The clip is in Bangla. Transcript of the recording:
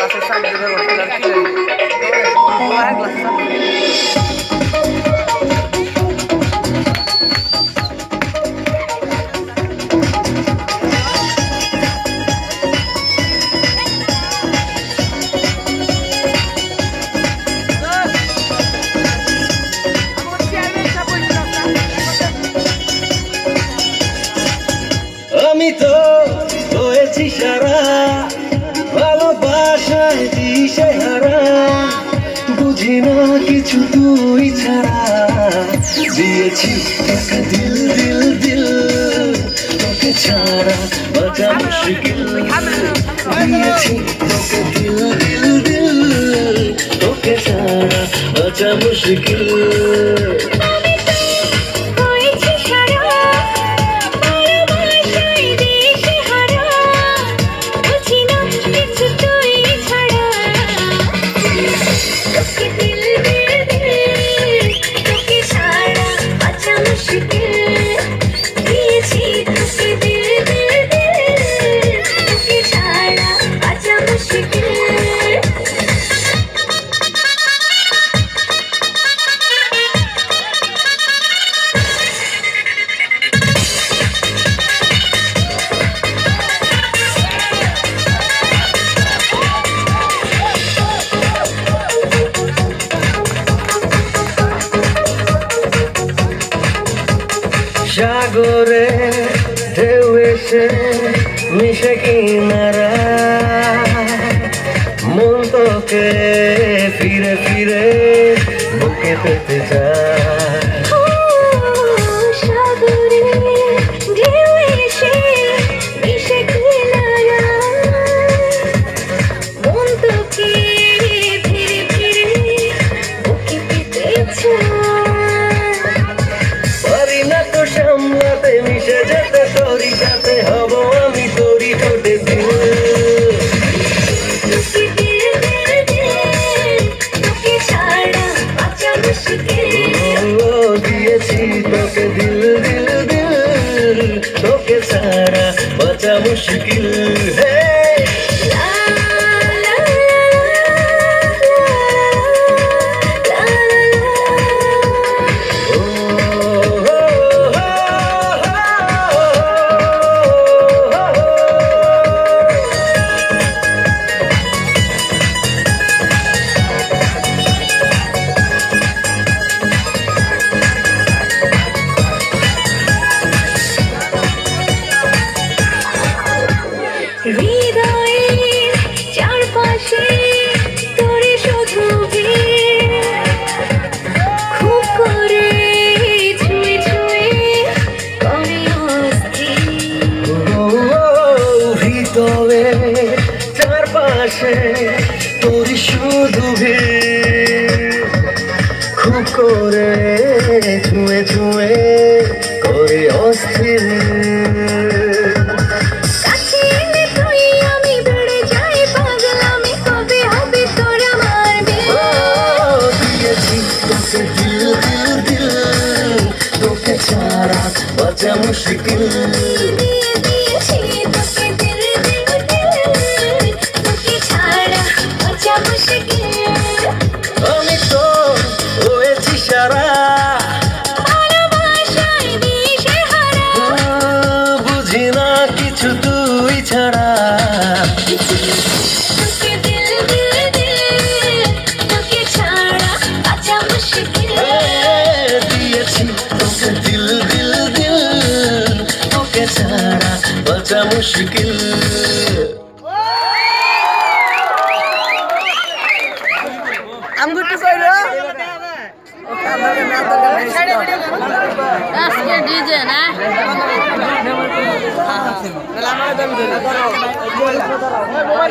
গ্লাসের সাইড দেবে করতে আর কি জানি গ্লাসের আমি তো হয়েছি সারা ভালোবাসায় দিশেহারা বুঝি না কিছু তুই ছাড়া দিয়েছি তোকে দিল দিল দিল তোকে ছাড়া বাঁচা মুশকিল দিয়েছি তোকে দিল দিল দিল তোকে ছাড়া বাঁচা মুশকিল সাগরে ঢেউ এসে মিশে কিনারা মন তোকে ফিরে ফিরে বুকে পেতে যায় সাগরে ঢেউ এসে মিশে কিনারা মন তোকে ফিরে ফিরে বুকে পেতে চায় সামলাতে মিশে যেতে তোরই সাথে হব আমি তোরই ঠোঁটে দিল দিয়েছি তোকে দিল দিল দিল তোকে ছাড়া বাঁচা মুশকিল হৃদয়ের চারপাশে তোরে শুধু খুব করে ছুঁয়ে ছুঁয়ে করে হৃদয়ে চারপাশে তোরই শুধু খুব করে ছুঁয়ে ছুঁয়ে করে অস্থির বাঁচা মুশকিল দিয়েছি তোকে দিল দিল দিল তোকে ছাড়া বাঁচা মুশকিল আমি তো হয়েছি সারা ভালোবাসায় দিশেহারা বুঝি না কিছু তুই ছাড়া তোকে দিল দিল দিল তোকে ছাড়া বাঁচা মুশকিল দিয়েছি তোকে দিল দিল দিল তোকে ছাড়া বাঁচা মুশকিল আমগুটু কইলো আজকে ডিজে না মোবাইল